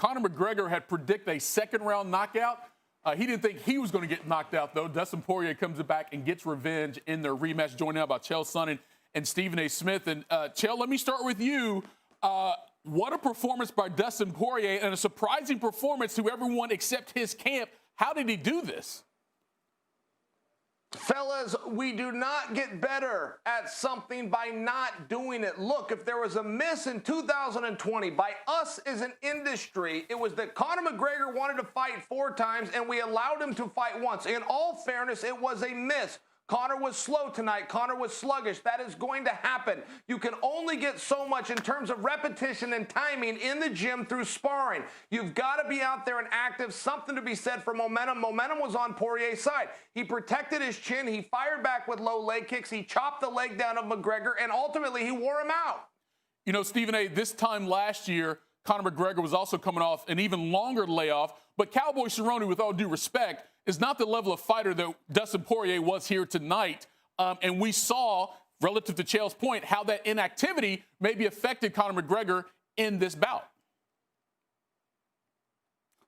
Conor McGregor had predicted a second-round knockout. He didn't think he was going to get knocked out, though. Dustin Poirier comes back and gets revenge in their rematch, joined now by Chael Sonnen and Stephen A. Smith. And, Chael, let me start with you. What a performance by Dustin Poirier, and a surprising performance to everyone except his camp. How did he do this? Fellas, we do not get better at something by not doing it. Look, if there was a miss in 2020 by us as an industry, it was that Conor McGregor wanted to fight 4 times and we allowed him to fight once. In all fairness, it was a miss. Conor was slow tonight. Conor was sluggish. That is going to happen. You can only get so much in terms of repetition and timing in the gym through sparring. You've got to be out there and active. Something to be said for momentum. Momentum was on Poirier's side. He protected his chin. He fired back with low leg kicks. He chopped the leg down of McGregor, and ultimately he wore him out. You know, Stephen A., this time last year, Conor McGregor was also coming off an even longer layoff. But Cowboy Cerrone, with all due respect, is not the level of fighter that Dustin Poirier was here tonight. And we saw, relative to Chael's point, how that inactivity maybe affected Conor McGregor in this bout.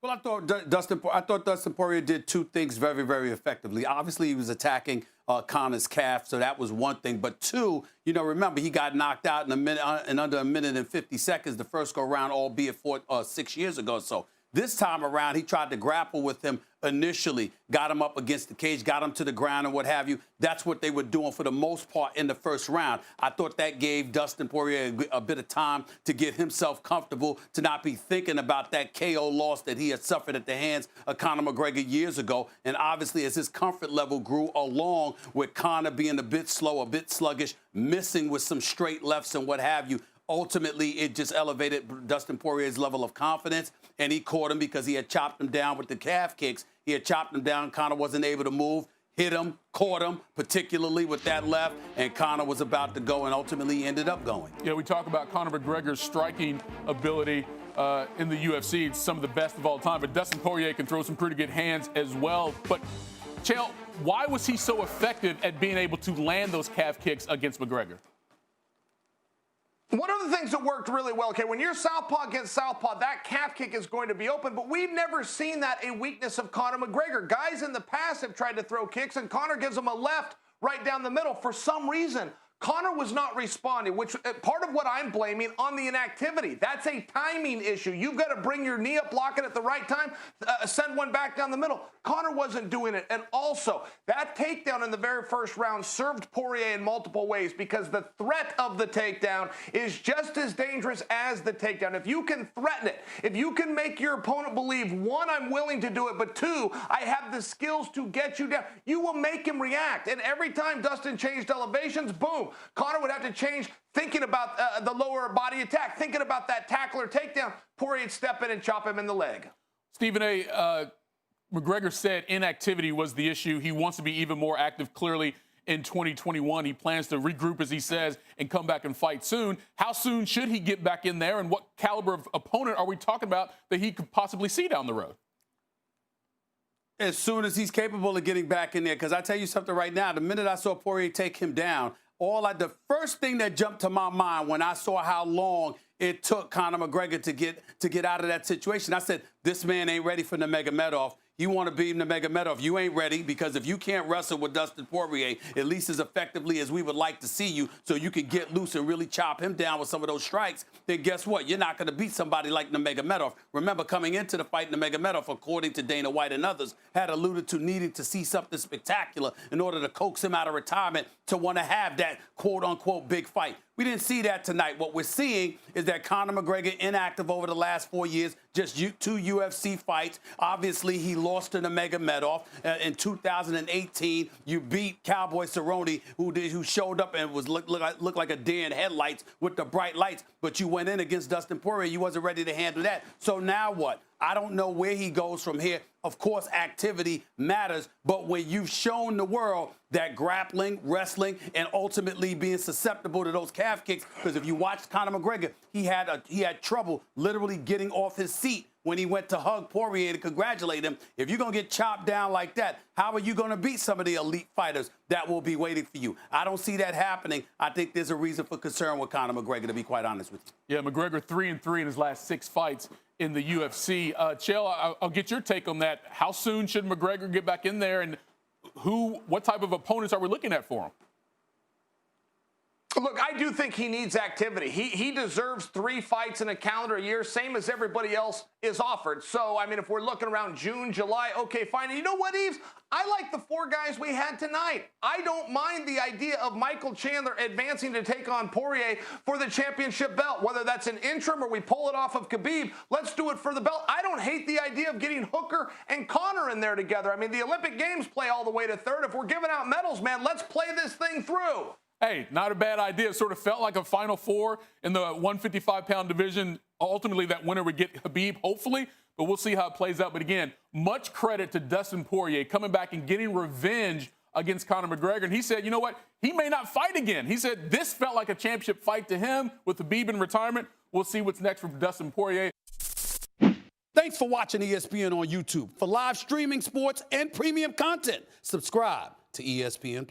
Well, I thought Dustin Poirier did 2 things very, very effectively. Obviously, he was attacking Conor's calf, so that was one thing. But 2, you know, remember, he got knocked out in under a minute and 50 seconds the first go-round, albeit 6 years ago. So this time around, he tried to grapple with him initially, got him up against the cage, got him to the ground and what have you. That's what they were doing for the most part in the first round. I thought that gave Dustin Poirier a bit of time to get himself comfortable, to not be thinking about that KO loss that he had suffered at the hands of Conor McGregor years ago. And obviously, as his comfort level grew along with Conor being a bit slow, a bit sluggish, missing with some straight lefts and what have you, ultimately, it just elevated Dustin Poirier's level of confidence, and he caught him because he had chopped him down with the calf kicks. He had chopped him down. Conor wasn't able to move, hit him, caught him, particularly with that left, and Conor was about to go, and ultimately he ended up going. Yeah, we talk about Conor McGregor's striking ability in the UFC. It's some of the best of all time, but Dustin Poirier can throw some pretty good hands as well. But, Chael, why was he so effective at being able to land those calf kicks against McGregor? One of the things that worked really well, okay, when you're southpaw against southpaw, that calf kick is going to be open, but we've never seen that a weakness of Conor McGregor. Guys in the past have tried to throw kicks, and Conor gives them a left right down the middle. For some reason, Conor was not responding, which part of what I'm blaming on the inactivity. That's a timing issue. You've got to bring your knee up, block it at the right time, send one back down the middle. Conor wasn't doing it. And also, that takedown in the very first round served Poirier in multiple ways, because the threat of the takedown is just as dangerous as the takedown. If you can threaten it, if you can make your opponent believe, 1, I'm willing to do it, but 2, I have the skills to get you down, you will make him react. And every time Dustin changed elevations, boom, Conor would have to change, thinking about the lower body attack, thinking about that tackle or takedown. Poirier'd step in and chop him in the leg. Stephen A., McGregor said inactivity was the issue. He wants to be even more active, clearly, in 2021. He plans to regroup, as he says, and come back and fight soon. How soon should he get back in there, and what caliber of opponent are we talking about that he could possibly see down the road? As soon as he's capable of getting back in there, because I tell you something right now, the minute I saw Poirier take him down, the first thing that jumped to my mind when I saw how long it took Conor McGregor to get out of that situation, I said, this man ain't ready for Nurmagomedov. You want to beat Nurmagomedov, you ain't ready, because if you can't wrestle with Dustin Poirier at least as effectively as we would like to see you, so you can get loose and really chop him down with some of those strikes, then guess what? You're not going to beat somebody like Nurmagomedov. Remember, coming into the fight, Nurmagomedov, according to Dana White and others, had alluded to needing to see something spectacular in order to coax him out of retirement to want to have that quote-unquote big fight. We didn't see that tonight. What we're seeing is that Conor McGregor, inactive over the last 4 years, just 2 UFC fights. Obviously, he lost to Nurmagomedov in 2018. You beat Cowboy Cerrone, who showed up and was looked like a deer in headlights with the bright lights. But you went in against Dustin Poirier. You wasn't ready to handle that. So now what? I don't know where he goes from here. Of course, activity matters, but when you've shown the world that grappling, wrestling, and ultimately being susceptible to those calf kicks, because if you watch Conor McGregor, he had trouble literally getting off his seat when he went to hug Poirier to congratulate him. If you're going to get chopped down like that, how are you going to beat some of the elite fighters that will be waiting for you? I don't see that happening. I think there's a reason for concern with Conor McGregor, to be quite honest with you. Yeah, McGregor 3-3 in his last 6 fights in the UFC. Chael, I'll get your take on that. How soon should McGregor get back in there, and what type of opponents are we looking at for him? Look, I do think he needs activity. He deserves 3 fights in a calendar year, same as everybody else is offered. So, I mean, if we're looking around June, July, okay, fine. And you know what, Eves? I like the 4 guys we had tonight. I don't mind the idea of Michael Chandler advancing to take on Poirier for the championship belt, whether that's an interim or we pull it off of Khabib. Let's do it for the belt. I don't hate the idea of getting Hooker and Conor in there together. I mean, the Olympic Games play all the way to 3rd. If we're giving out medals, man, let's play this thing through. Hey, not a bad idea. It sort of felt like a Final Four in the 155-pound division. Ultimately, that winner would get Khabib, hopefully, but we'll see how it plays out. But again, much credit to Dustin Poirier coming back and getting revenge against Conor McGregor. And he said, you know what? He may not fight again. He said this felt like a championship fight to him with Khabib in retirement. We'll see what's next for Dustin Poirier. Thanks for watching ESPN on YouTube. For live streaming, sports, and premium content, subscribe to ESPN+.